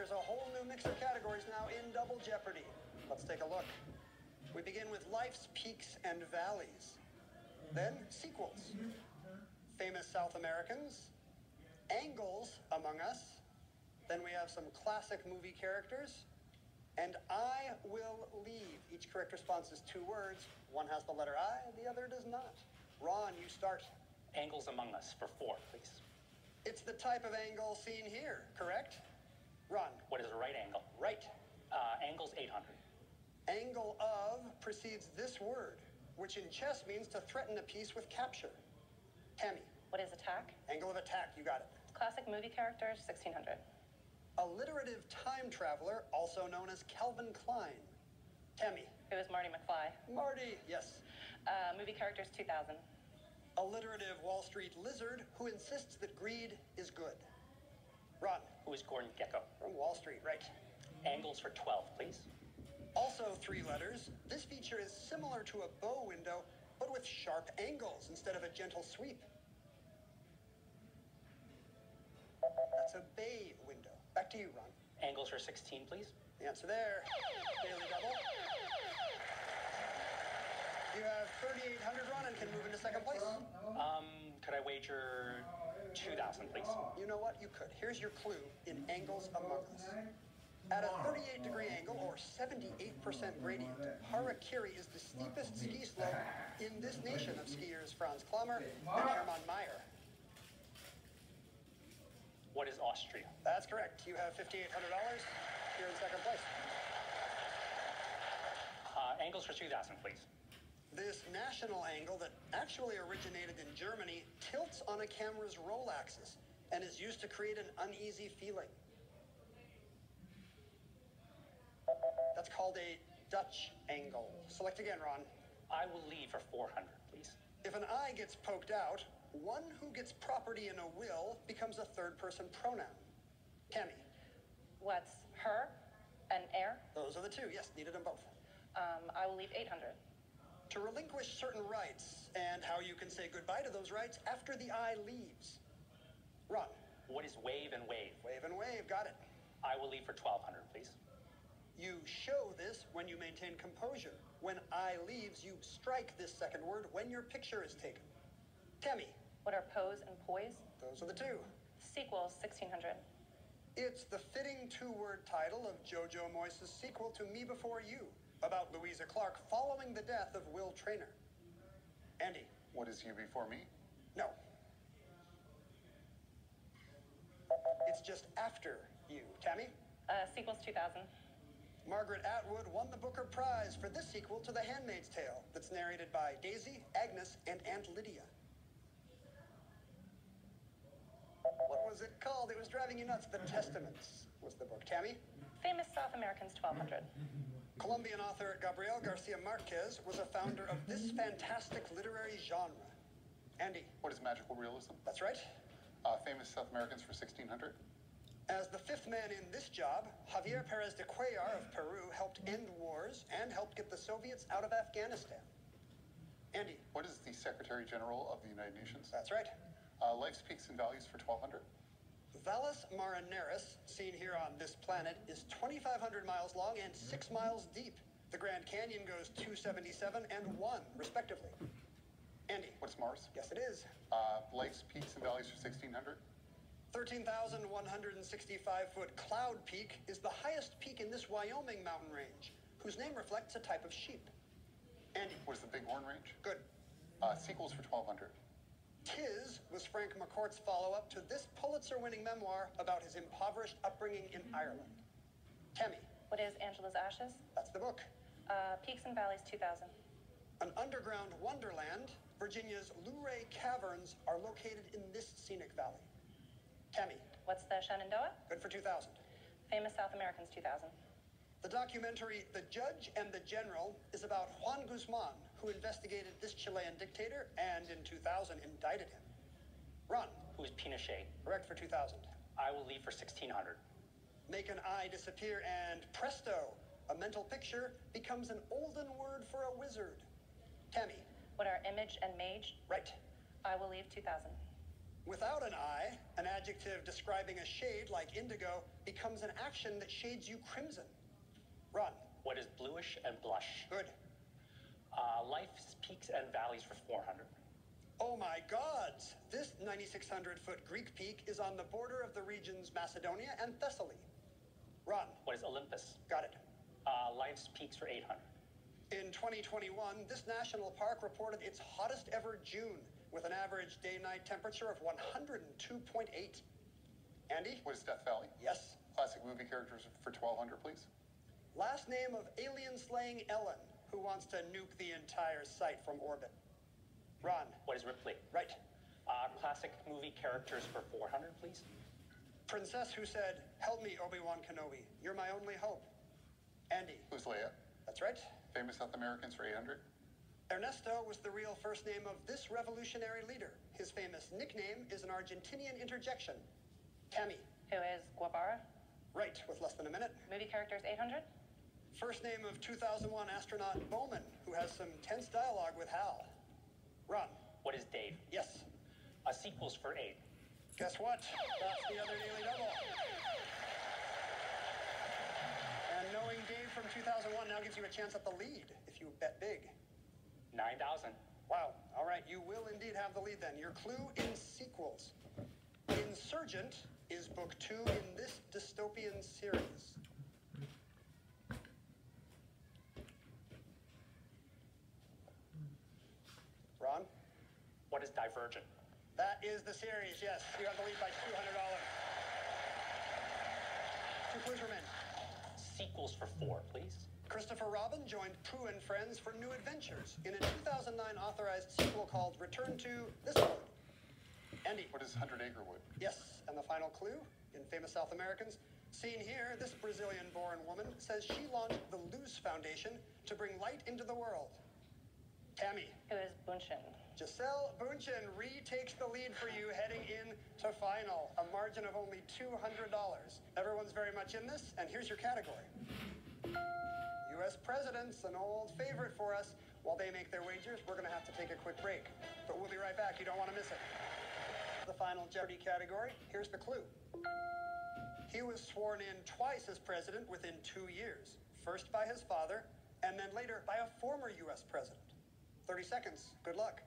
there's a whole new mix of categories now in Double Jeopardy. Let's take a look. We begin with life's peaks and valleys. Then sequels. Famous South Americans. Angles among us. Then we have some classic movie characters. And I will leave. Each correct response is 2 words. One has the letter I, the other does not. Ron, you start. Angles among us for 4, please. It's the type of angle seen here, correct? Ron. What is a right angle? Right. Angle's 800. Angle of precedes this word, which in chess means to threaten a piece with capture. Tammy. What is attack? Angle of attack, you got it. Classic movie characters, 1600. Alliterative time traveler, also known as Calvin Klein. Tammy. It was Marty McFly. Marty, yes. Movie characters, 2000. Alliterative Wall Street lizard who insists that greed is good. Ron. Who is Gordon Gekko? From Wall Street, right. Angles for 12, please. Also 3 letters. This feature is similar to a bow window, but with sharp angles instead of a gentle sweep. That's a bay window. Back to you, Ron. Angles for 16, please. The answer there. Daily double. You have 3,800, Ron, and can move into second place. Could I wager 2,000, please? You know what? You could. Here's your clue in angles among us. At a 38-degree angle, or 78% gradient, Harakiri is the steepest ski slope in this nation of skiers Franz Klammer and Hermann Mayer. What is Austria? That's correct. You have $5,800. You're in second place. Angles for 2,000, please. This national angle that actually originated in Germany tilts on a camera's roll axis and is used to create an uneasy feeling. That's called a Dutch angle. Select again, Ron. I will leave for 400, please. If an I gets poked out, one who gets property in a will becomes a third-person pronoun. Tammy. What's her and heir? Those are the 2. Yes, needed them both. I will leave 800. To relinquish certain rights, and how you can say goodbye to those rights after the I leaves. Ron. What is wave and wave? Wave and wave, got it. I will leave for 1,200, please. You show this when you maintain composure. When I leaves, you strike this second word when your picture is taken. Tammy. What are pose and poise? Those are the 2. Sequels, 1600. It's the fitting 2-word title of Jojo Moyes' sequel to Me Before You, about Louisa Clark following the death of Will Traynor. Andy. What is You Before Me? No. It's just after you. Tammy? Sequels, 2000. Margaret Atwood won the Booker Prize for this sequel to The Handmaid's Tale that's narrated by Daisy, Agnes, and Aunt Lydia. What was it called? It was driving you nuts. The Testaments was the book. Tammy? Famous South Americans, 1200. Colombian author Gabriel Garcia Marquez was a founder of this fantastic literary genre. Andy? What is magical realism? That's right. Famous South Americans for 1600. As the 5th man in this job, Javier Perez de Cuellar of Peru helped end wars and helped get the Soviets out of Afghanistan. Andy? What is the Secretary General of the United Nations? That's right. Life's peaks and valleys for 1,200. Valles Marineris, seen here on this planet, is 2,500 miles long and 6 miles deep. The Grand Canyon goes 277 and 1, respectively. Andy? What's Mars? Yes, it is. Life's peaks and valleys for 1,600. 13,165-foot Cloud Peak is the highest peak in this Wyoming mountain range, whose name reflects a type of sheep. Andy? What is the Bighorn Range? Good. Sequels for 1,200. Tis was Frank McCourt's follow-up to this Pulitzer-winning memoir about his impoverished upbringing in Ireland. Tammy? What is Angela's Ashes? That's the book. Peaks and Valleys, 2000. An underground wonderland, Virginia's Luray Caverns are located in this scenic valley. Tammy? What's the Shenandoah? Good for 2,000. Famous South Americans, 2000. The documentary The Judge and the General is about Juan Guzman, who investigated this Chilean dictator and in 2000 indicted him. Ron? Who is Pinochet? Correct for 2,000. I will leave for 1,600. Make an eye disappear and presto, a mental picture becomes an olden word for a wizard. Tammy? What are image and mage? Right. I will leave 2000. Without an I, an adjective describing a shade like indigo becomes an action that shades you crimson. Ron. What is bluish and blush? Good. Life's peaks and valleys for 400. Oh my gods! This 9,600-foot Greek peak is on the border of the regions Macedonia and Thessaly. Ron. What is Olympus? Got it. Life's peaks for 800. In 2021, this national park reported its hottest ever June with an average day-night temperature of 102.8. Andy? What is Death Valley? Yes. Classic movie characters for 1200, please. Last name of alien-slaying Ellen, who wants to nuke the entire site from orbit. Ron. What is Ripley? Right. Classic movie characters for 400, please. Princess who said, "Help me, Obi-Wan Kenobi. You're my only hope." Andy. Who's Leia? That's right. Famous South Americans for 800. Ernesto was the real first name of this revolutionary leader. His famous nickname is an Argentinian interjection. Tammy. Who is Guevara? Right, with less than a minute. Movie characters 800. First name of 2001 astronaut Bowman, who has some tense dialogue with Hal. Ron. What is Dave? Yes. Sequels for 8. Guess what? That's the other daily double. And knowing Dave from 2001 now gives you a chance at the lead if you bet big. 9,000. Wow. All right, you will indeed have the lead then. Your clue in sequels. Insurgent is book 2 in this dystopian series. Ron? What is Divergent? That is the series, yes. You have the lead by $200. 2 clues remain. Sequels for 4, please. Christopher Robin joined Prue and Friends for New Adventures in a 2009 authorized sequel called Return to This Wood. Andy. What is 100 Acre Wood? Yes, and the final clue in Famous South Americans. Seen here, this Brazilian-born woman says she launched the Luz Foundation to bring light into the world. Tammy. Who is Bunshin? Giselle Bündchen retakes the lead for you heading in to final, a margin of only $200. Everyone's very much in this, and here's your category. U.S. presidents, an old favorite for us. While they make their wagers, we're going to have to take a quick break. But we'll be right back. You don't want to miss it. The final Jeopardy category, here's the clue. He was sworn in twice as president within 2 years. First by his father, and then later by a former U.S. president. 30 seconds. Good luck.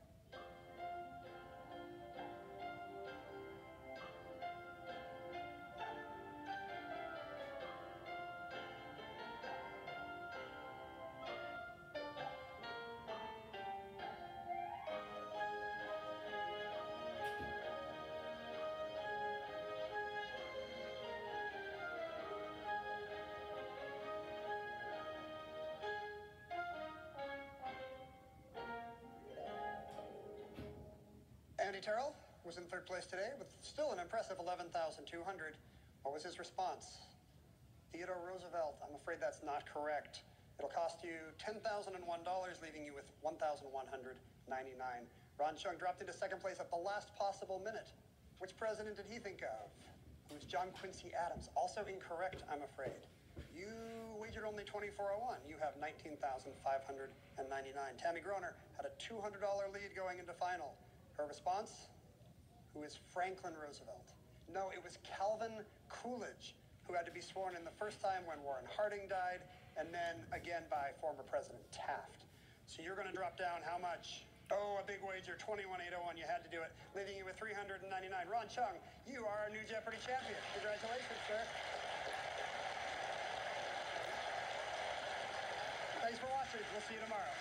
Andy Terrell was in third place today with still an impressive 11,200. What was his response? Theodore Roosevelt. I'm afraid that's not correct. It'll cost you $10,001, leaving you with $1,199. Ron Chung dropped into second place at the last possible minute. Which president did he think of? It was John Quincy Adams. Also incorrect, I'm afraid. You wagered only $24.01. You have $19,599. Tammy Groner had a $200 lead going into final. Her response? Who is Franklin Roosevelt? No, it was Calvin Coolidge, who had to be sworn in the first time when Warren Harding died, and then again by former President Taft. So you're going to drop down how much? Oh, a big wager, 21,801. You had to do it, leaving you with $399. Ron Chung, you are our new Jeopardy champion. Congratulations, sir. Thanks for watching. We'll see you tomorrow.